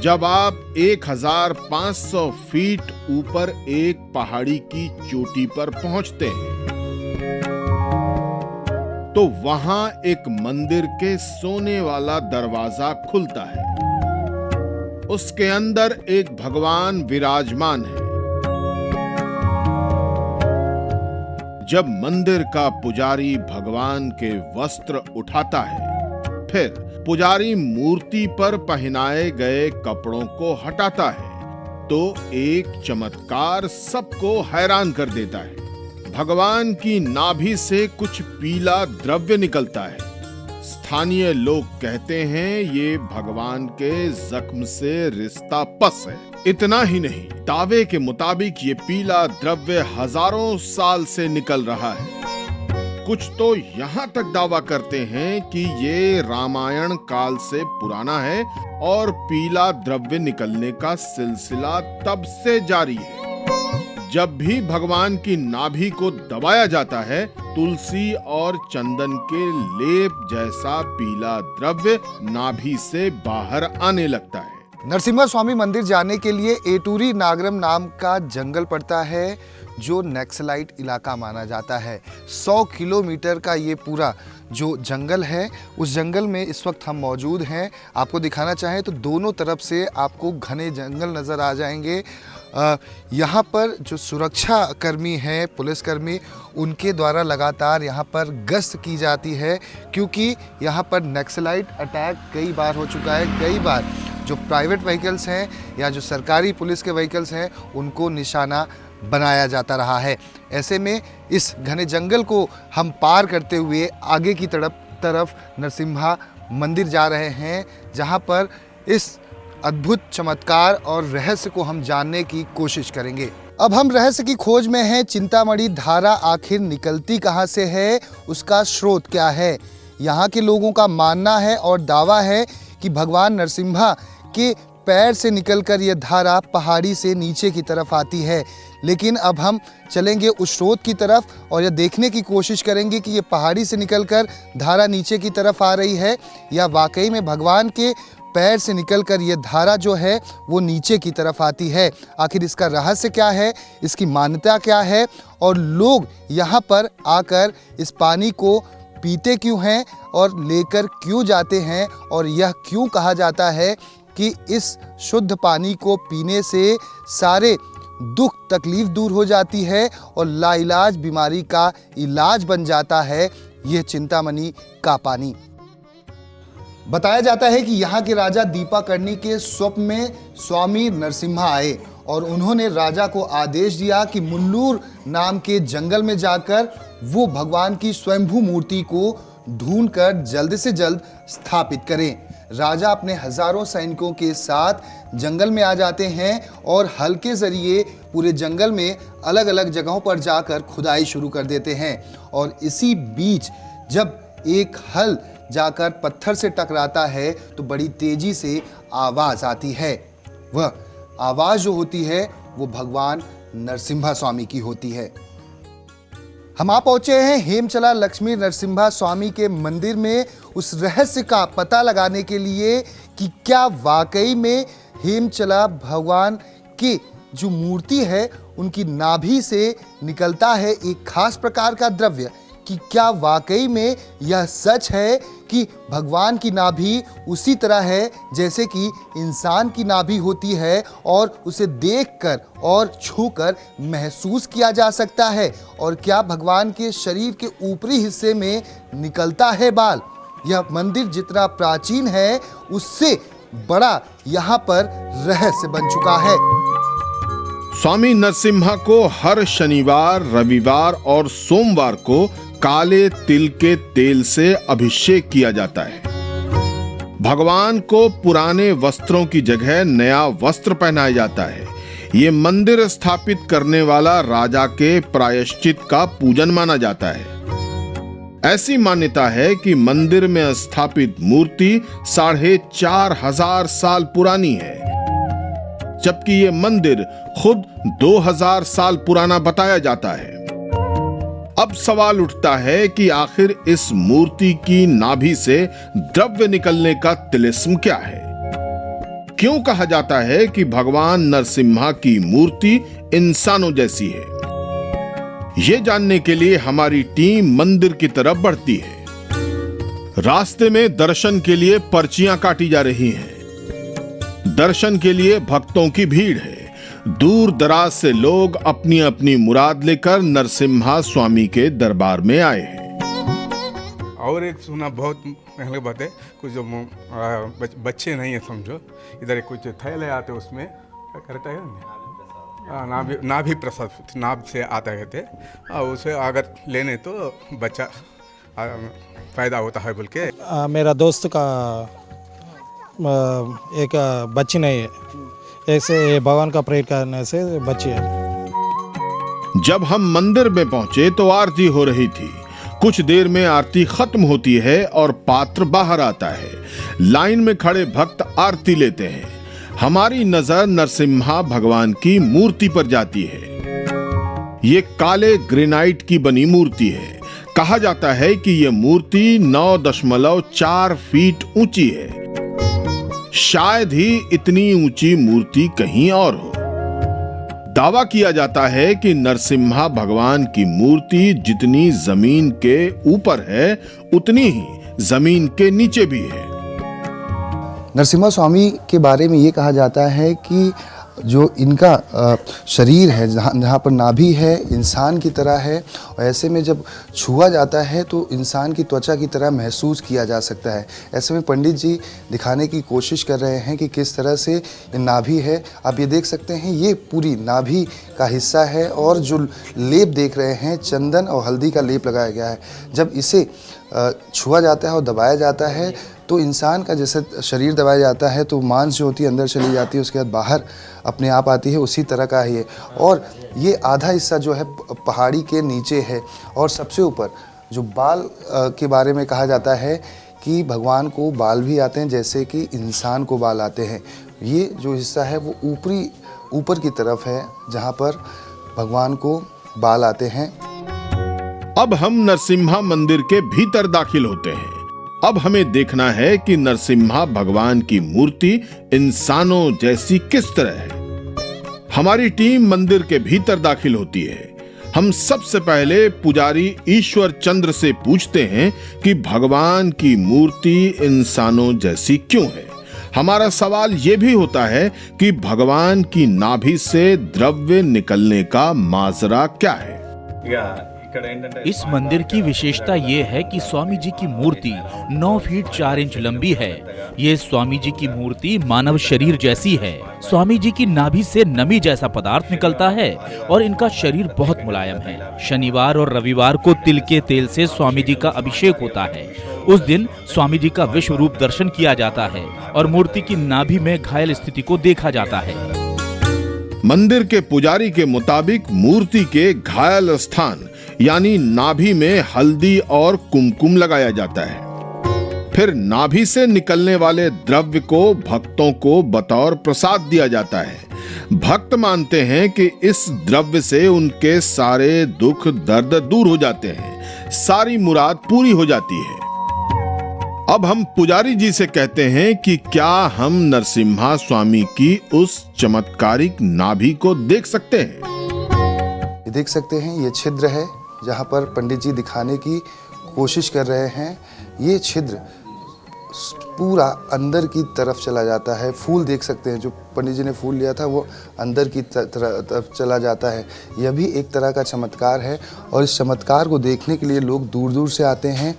जब आप 1500 फीट ऊपर एक पहाड़ी की चोटी पर पहुंचते हैं तो वहां एक मंदिर के सोने वाला दरवाजा खुलता है। उसके अंदर एक भगवान विराजमान है। जब मंदिर का पुजारी भगवान के वस्त्र उठाता है, फिर पुजारी मूर्ति पर पहनाए गए कपड़ों को हटाता है, तो एक चमत्कार सबको हैरान कर देता है। भगवान की नाभि से कुछ पीला द्रव्य निकलता है। स्थानीय लोग कहते हैं ये भगवान के जख्म से रिश्ता पस है। इतना ही नहीं, दावे के मुताबिक ये पीला द्रव्य हजारों साल से निकल रहा है। कुछ तो यहाँ तक दावा करते हैं कि ये रामायण काल से पुराना है और पीला द्रव्य निकलने का सिलसिला तब से जारी है। जब भी भगवान की नाभि को दबाया जाता है, तुलसी और चंदन के लेप जैसा पीला द्रव्य नाभि से बाहर आने लगता है। नरसिम्हा स्वामी मंदिर जाने के लिए एटूरी नागरम नाम का जंगल पड़ता है, जो नक्सलाइट इलाका माना जाता है। 100 किलोमीटर का ये पूरा जो जंगल है, उस जंगल में इस वक्त हम मौजूद हैं। आपको दिखाना चाहें तो दोनों तरफ से आपको घने जंगल नज़र आ जाएंगे। यहाँ पर जो सुरक्षा कर्मी हैं, पुलिसकर्मी, उनके द्वारा लगातार यहाँ पर गश्त की जाती है, क्योंकि यहाँ पर नक्सलाइट अटैक कई बार हो चुका है। कई बार जो प्राइवेट व्हीकल्स हैं या जो सरकारी पुलिस के व्हीकल्स हैं, उनको निशाना बनाया जाता रहा है। ऐसे में इस घने जंगल को हम पार करते हुए आगे की तरफ नरसिम्हा मंदिर जा रहे हैं, जहाँ पर इस अद्भुत चमत्कार और रहस्य को हम जानने की कोशिश करेंगे। अब हम रहस्य की खोज में हैं। चिंतामणि धारा आखिर निकलती कहाँ से है, उसका स्रोत क्या है? यहाँ के लोगों का मानना है और दावा है कि भगवान नरसिम्हा के पैर से निकलकर यह धारा पहाड़ी से नीचे की तरफ आती है। लेकिन अब हम चलेंगे उस स्रोत की तरफ और यह देखने की कोशिश करेंगे कि ये पहाड़ी से निकलकर धारा नीचे की तरफ आ रही है या वाकई में भगवान के पैर से निकलकर ये धारा जो है वो नीचे की तरफ आती है। आखिर इसका रहस्य क्या है, इसकी मान्यता क्या है और लोग यहाँ पर आकर इस पानी को पीते क्यों हैं और लेकर क्यों जाते हैं, और यह क्यों कहा जाता है कि इस शुद्ध पानी को पीने से सारे दुख तकलीफ दूर हो जाती है और लाइलाज बीमारी का इलाज बन जाता है यह चिंतामणि का पानी। बताया जाता है कि यहाँ के राजा दीपाकर्णी के स्वप्न में स्वामी नरसिम्हा आए और उन्होंने राजा को आदेश दिया कि मुल्लूर नाम के जंगल में जाकर वो भगवान की स्वयंभू मूर्ति को ढूंढकर जल्द से जल्द स्थापित करें। राजा अपने हजारों सैनिकों के साथ जंगल में आ जाते हैं और हल के जरिए पूरे जंगल में अलग अलग जगहों पर जाकर खुदाई शुरू कर देते हैं। और इसी बीच जब एक हल जाकर पत्थर से टकराता है तो बड़ी तेजी से आवाज आती है। वह आवाज जो होती है वो भगवान नरसिम्हा स्वामी की होती है। हम आ पहुंचे हैं हेमचला लक्ष्मी नरसिम्हा स्वामी के मंदिर में उस रहस्य का पता लगाने के लिए कि क्या वाकई में हेमचला भगवान की जो मूर्ति है उनकी नाभि से निकलता है एक खास प्रकार का द्रव्य, कि क्या वाकई में यह सच है कि भगवान की नाभि उसी तरह है जैसे कि इंसान की नाभि होती है और उसे देखकर और छूकर महसूस किया जा सकता है, और क्या भगवान के शरीर के ऊपरी हिस्से में निकलता है बाल। यह मंदिर जितना प्राचीन है उससे बड़ा यहाँ पर रहस्य बन चुका है। स्वामी नरसिम्हा को हर शनिवार, रविवार और सोमवार को काले तिल के तेल से अभिषेक किया जाता है। भगवान को पुराने वस्त्रों की जगह नया वस्त्र पहनाया जाता है। ये मंदिर स्थापित करने वाला राजा के प्रायश्चित का पूजन माना जाता है। ऐसी मान्यता है कि मंदिर में स्थापित मूर्ति 4500 साल पुरानी है, जबकि ये मंदिर खुद 2000 साल पुराना बताया जाता है। अब सवाल उठता है कि आखिर इस मूर्ति की नाभि से द्रव्य निकलने का तिलिस्म क्या है? क्यों कहा जाता है कि भगवान नरसिम्हा की मूर्ति इंसानों जैसी है? ये जानने के लिए हमारी टीम मंदिर की तरफ बढ़ती है। रास्ते में दर्शन के लिए पर्चियां काटी जा रही हैं। दर्शन के लिए भक्तों की भीड़ है। दूर दराज से लोग अपनी अपनी मुराद लेकर नरसिम्हा स्वामी के दरबार में आए हैं। और एक सुना बहुत पहले बात है, कुछ जो बच्चे नहीं है समझो, इधर कुछ थैले आते उसमें क्या करता है नाभि प्रसाद, नाभ से आता कहते, उसे अगर लेने तो बच्चा फायदा होता है बोल के। मेरा दोस्त का एक बच्ची नहीं है, ऐसे भगवान का प्रेयर करने से बच्ची है। जब हम मंदिर में पहुंचे तो आरती हो रही थी। कुछ देर में आरती खत्म होती है और पात्र बाहर आता है। लाइन में खड़े भक्त आरती लेते हैं। हमारी नजर नरसिम्हा भगवान की मूर्ति पर जाती है। ये काले ग्रेनाइट की बनी मूर्ति है। कहा जाता है कि यह मूर्ति 9.4 फीट ऊंची है। शायद ही इतनी ऊंची मूर्ति कहीं और हो। दावा किया जाता है कि नरसिम्हा भगवान की मूर्ति जितनी जमीन के ऊपर है उतनी ही जमीन के नीचे भी है। नरसिम्हा स्वामी के बारे में ये कहा जाता है कि जो इनका शरीर है, जहाँ पर नाभि है, इंसान की तरह है, और ऐसे में जब छुआ जाता है तो इंसान की त्वचा की तरह महसूस किया जा सकता है। ऐसे में पंडित जी दिखाने की कोशिश कर रहे हैं कि किस तरह से ये नाभि है। आप ये देख सकते हैं, ये पूरी नाभि का हिस्सा है और जो लेप देख रहे हैं, चंदन और हल्दी का लेप लगाया गया है। जब इसे छुआ जाता है और दबाया जाता है तो इंसान का जैसे शरीर दबाया जाता है तो मांस जो होती है अंदर चली जाती है, उसके बाद बाहर अपने आप आती है, उसी तरह का है ये। और ये आधा हिस्सा जो है पहाड़ी के नीचे है। और सबसे ऊपर जो बाल के बारे में कहा जाता है कि भगवान को बाल भी आते हैं जैसे कि इंसान को बाल आते हैं। ये जो हिस्सा है वो ऊपर की तरफ है जहाँ पर भगवान को बाल आते हैं। अब हम नरसिम्हा मंदिर के भीतर दाखिल होते हैं। अब हमें देखना है कि नरसिम्हा भगवान की मूर्ति इंसानों जैसी किस तरह है। हमारी टीम मंदिर के भीतर दाखिल होती है। हम सबसे पहले पुजारी ईश्वर चंद्र से पूछते हैं कि भगवान की मूर्ति इंसानों जैसी क्यों है। हमारा सवाल यह भी होता है कि भगवान की नाभि से द्रव्य निकलने का माजरा क्या है। इस मंदिर की विशेषता ये है कि स्वामी जी की मूर्ति 9 फीट 4 इंच लंबी है। ये स्वामी जी की मूर्ति मानव शरीर जैसी है। स्वामी जी की नाभि से नमी जैसा पदार्थ निकलता है और इनका शरीर बहुत मुलायम है। शनिवार और रविवार को तिल के तेल से स्वामी जी का अभिषेक होता है। उस दिन स्वामी जी का विश्व रूप दर्शन किया जाता है और मूर्ति की नाभि में घायल स्थिति को देखा जाता है। मंदिर के पुजारी के मुताबिक मूर्ति के घायल स्थान यानी नाभि में हल्दी और कुमकुम लगाया जाता है। फिर नाभि से निकलने वाले द्रव्य को भक्तों को बतौर प्रसाद दिया जाता है। भक्त मानते हैं कि इस द्रव्य से उनके सारे दुख दर्द दूर हो जाते हैं, सारी मुराद पूरी हो जाती है। अब हम पुजारी जी से कहते हैं कि क्या हम नरसिम्हा स्वामी की उस चमत्कारिक नाभि को देख सकते हैं। ये देख सकते हैं, ये छिद्र है जहाँ पर पंडित जी दिखाने की कोशिश कर रहे हैं। ये छिद्र पूरा अंदर की तरफ चला जाता है। फूल देख सकते हैं, जो पंडित जी ने फूल लिया था वो अंदर की तरफ चला जाता है। यह भी एक तरह का चमत्कार है और इस चमत्कार को देखने के लिए लोग दूर दूर से आते हैं।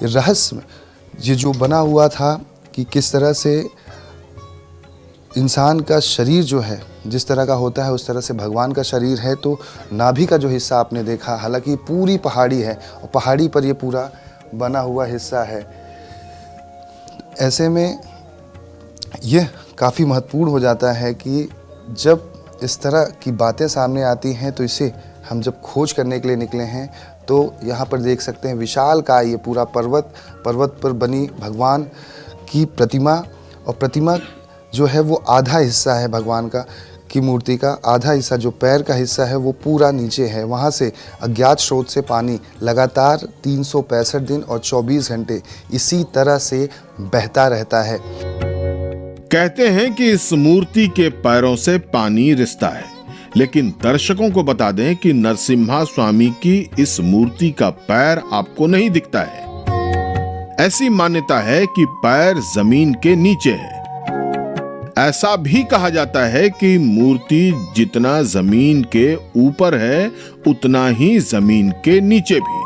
रहस्य ये जो बना हुआ था कि किस तरह से इंसान का शरीर जो है जिस तरह का होता है उस तरह से भगवान का शरीर है। तो नाभि का जो हिस्सा आपने देखा, हालांकि पूरी पहाड़ी है और पहाड़ी पर ये पूरा बना हुआ हिस्सा है। ऐसे में यह काफ़ी महत्वपूर्ण हो जाता है कि जब इस तरह की बातें सामने आती हैं तो इसे हम जब खोज करने के लिए निकले हैं तो यहाँ पर देख सकते हैं विशाल का ये पूरा पर्वत पर बनी भगवान की प्रतिमा। और प्रतिमा जो है वो आधा हिस्सा है भगवान का की मूर्ति का, आधा हिस्सा जो पैर का हिस्सा है वो पूरा नीचे है। वहाँ से अज्ञात स्रोत से पानी लगातार 365 दिन और 24 घंटे इसी तरह से बहता रहता है। कहते हैं कि इस मूर्ति के पैरों से पानी रिसता है, लेकिन दर्शकों को बता दें कि नरसिम्हा स्वामी की इस मूर्ति का पैर आपको नहीं दिखता है। ऐसी मान्यता है कि पैर जमीन के नीचे है। ऐसा भी कहा जाता है कि मूर्ति जितना जमीन के ऊपर है उतना ही जमीन के नीचे भी।